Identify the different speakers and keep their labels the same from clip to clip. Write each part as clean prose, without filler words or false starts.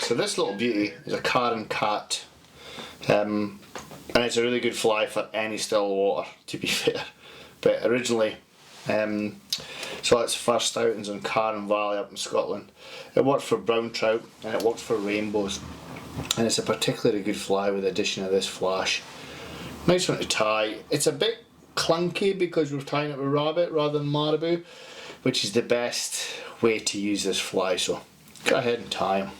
Speaker 1: So this little beauty is a Carron Cat, and it's a really good fly for any still water, to be fair. But originally, so its first outings on Carron Valley up in Scotland. It worked for brown trout and it worked for rainbows, and it's a particularly good fly with the addition of this flash. Nice one to tie. It's a bit clunky because we're tying it with rabbit rather than marabou, which is the best way to use this fly, so go ahead and tie them.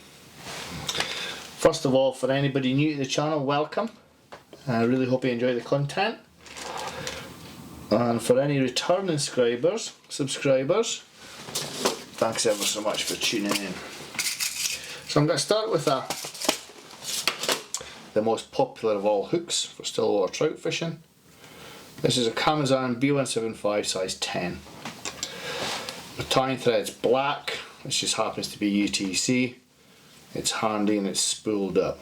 Speaker 1: First of all, for anybody new to the channel, welcome. I really hope you enjoy the content. And for any returning subscribers, thanks ever so much for tuning in. So I'm going to start with the most popular of all hooks for stillwater trout fishing. This is a Camazan B175 size 10. The tying thread's black, which just happens to be UTC. It's handy and it's spooled up.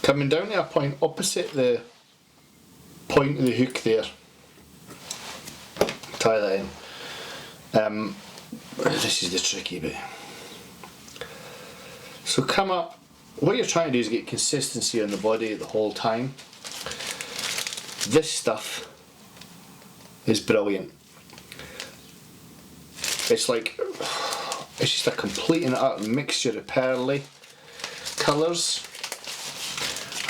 Speaker 1: Coming down to a point opposite the point of the hook there, tie that in. This is the tricky bit. So come up, what you're trying to do is get consistency on the body the whole time. This stuff is brilliant. It's like, it's just a complete and utter mixture of pearly colours,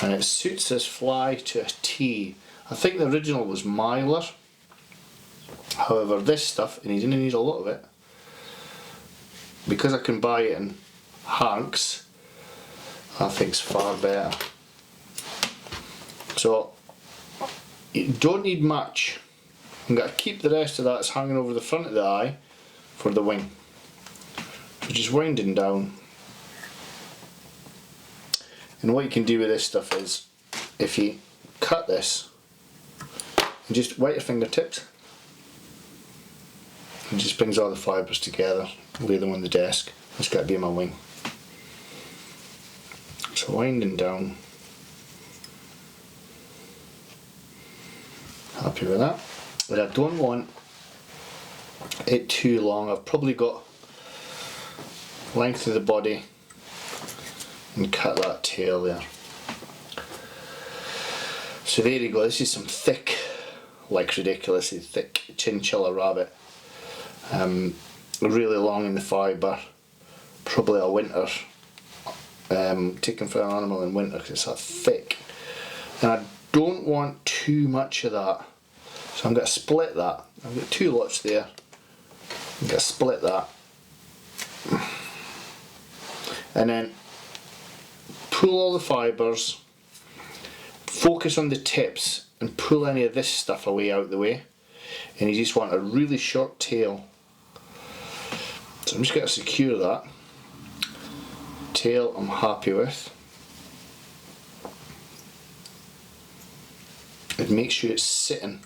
Speaker 1: and it suits this fly to a T. I think the original was mylar, however this stuff, and you didn't need a lot of it, because I can buy it in hanks, I think it's far better. So you don't need much. I'm going to keep the rest of that as hanging over the front of the eye for the wing. So just winding down. And what you can do with this stuff is, if you cut this, and just wet your fingertips, it just brings all the fibres together, lay them on the desk. It's got to be my wing. So winding down. Happy with that. But I don't want it too long. I've probably got length of the body and cut that tail there. So there you go. This is some thick, like ridiculously thick chinchilla rabbit. Really long in the fibre. Probably a winter. Taken for an animal in winter because it's that thick. And I don't want too much of that. So I'm going to split that. I've got two lots there. I'm going to split that. And then pull all the fibres, focus on the tips and pull any of this stuff away out the way. And you just want a really short tail. So I'm just going to secure that. Tail I'm happy with. And make sure it's sitting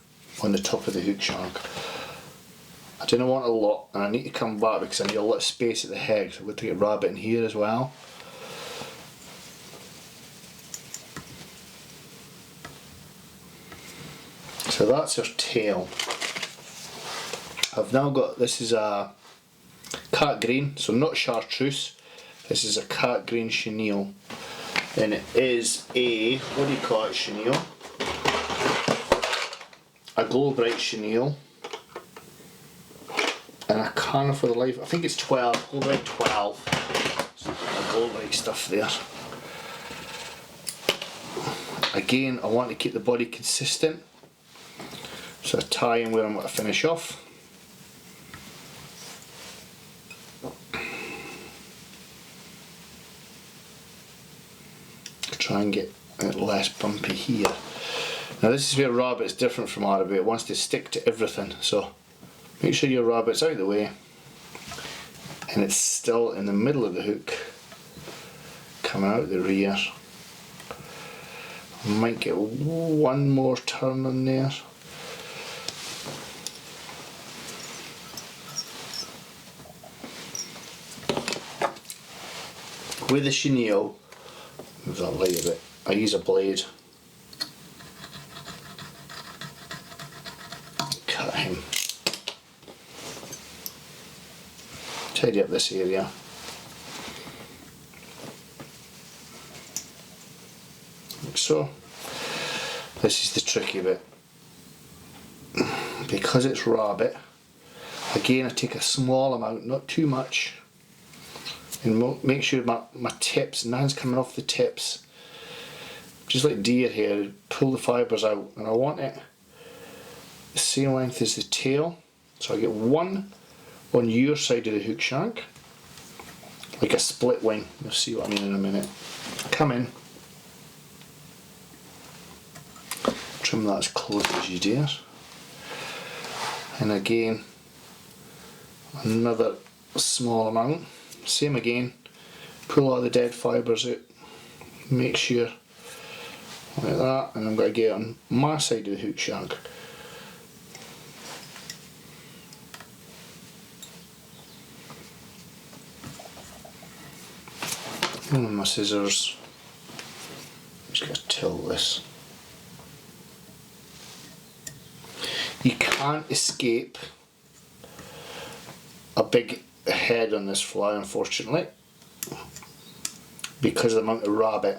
Speaker 1: on the top of the hook shank. I don't want a lot, and I need to come back because I need a lot of space at the head, so I'm going to get rabbit in here as well. So that's our tail. I've now got, this is a cat green, so not chartreuse, this is a cat green chenille, and it is a, what do you call it, chenille? A glow bright chenille, and I can't for the life, I think it's 12, glow bright 12, so a glow bright stuff there. Again, I want to keep the body consistent, so I tie in where I'm going to finish off. Try and get it less bumpy here. Now this is where rabbit's different from marabou. It wants to stick to everything, so make sure your rabbit's out of the way and it's still in the middle of the hook, coming out the rear. Might get one more turn on there. With the chenille, move that light a bit, I use a blade. Cut him. Tidy up this area. so. This is the tricky bit. Because it's rabbit, again I take a small amount, not too much, and make sure my tips, nothing's coming off the tips. Just like deer here, pull the fibres out, and I want it the same length as the tail. So I get one on your side of the hook shank, like a split wing. You'll see what I mean in a minute. Come in, trim that as close as you dare, and again another small amount, same again, pull all the dead fibres out, make sure like that, and I'm going to get on my side of the hook shank. And with my scissors, I'm just going to tilt this. You can't escape a big head on this fly, unfortunately, because of the amount of rabbit.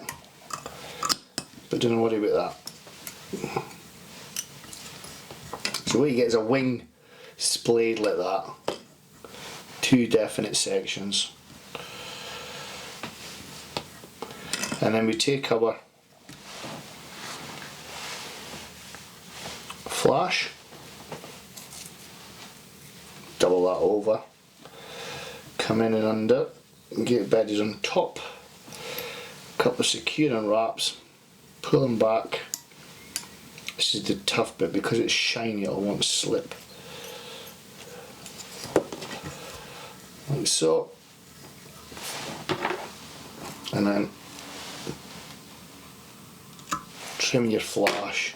Speaker 1: But don't worry about that. So what you get is a wing splayed like that. Two definite sections. And then we take our flash, double that over, come in and under, and get it bedded on top. A couple of securing wraps, pull them back. This is the tough bit, because it's shiny it'll want to slip. Like so. And then trim your flash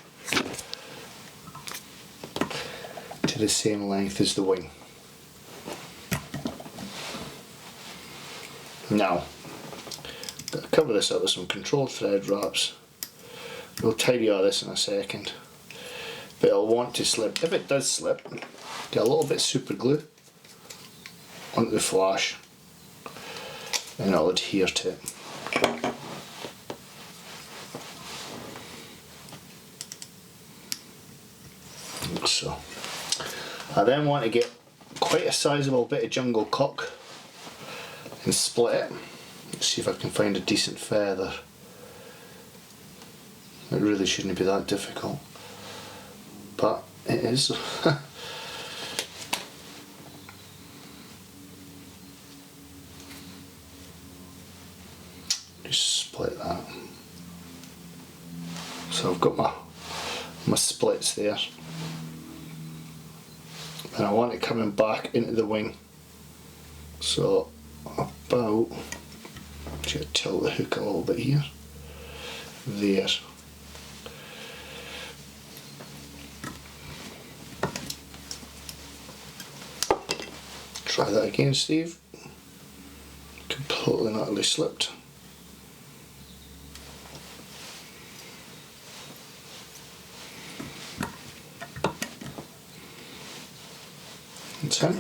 Speaker 1: to the same length as the wing. Now, I'm going to cover this up with some controlled thread wraps. We'll tidy all this in a second, but it'll want to slip. If it does slip, get a little bit of super glue onto the flash and it'll adhere to it. So, I then want to get quite a sizable bit of jungle cock and split it. Let's see if I can find a decent feather. It really shouldn't be that difficult, but it is. Just split that. So I've got my splits there. And I want it coming back into the wing. So about, just tilt the hook a little bit here. There. Try that again, Steve. Completely and utterly slipped. That's it.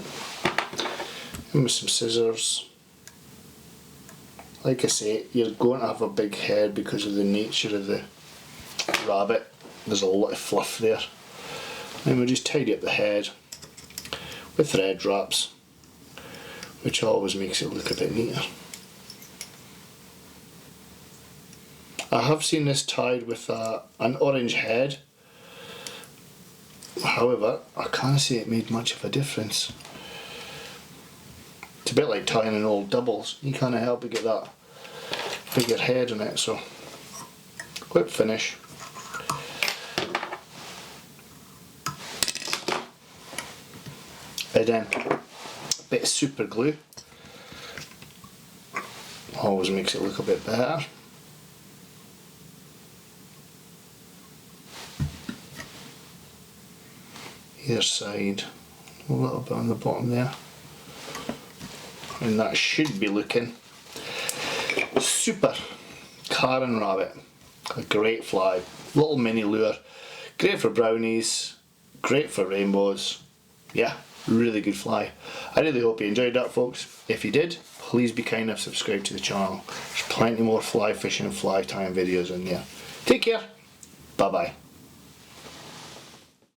Speaker 1: And with some scissors. Like I say, you're going to have a big head because of the nature of the rabbit. There's a lot of fluff there. And we'll just tidy up the head with thread wraps, which always makes it look a bit neater. I have seen this tied with an orange head. However, I can't say it made much of a difference. It's a bit like tying an old doubles. You can't help but get that bigger head on it. So, quick finish. And then a bit of super glue. Always makes it look a bit better. Either side, a little bit on the bottom there, and that should be looking super. Carron rabbit, a great fly, little mini lure, great for brownies, great for rainbows. Yeah, really good fly. I really hope you enjoyed that, folks. If you did, please be kind enough to subscribe to the channel. There's plenty more fly fishing and fly tying videos in there. Take care. Bye bye.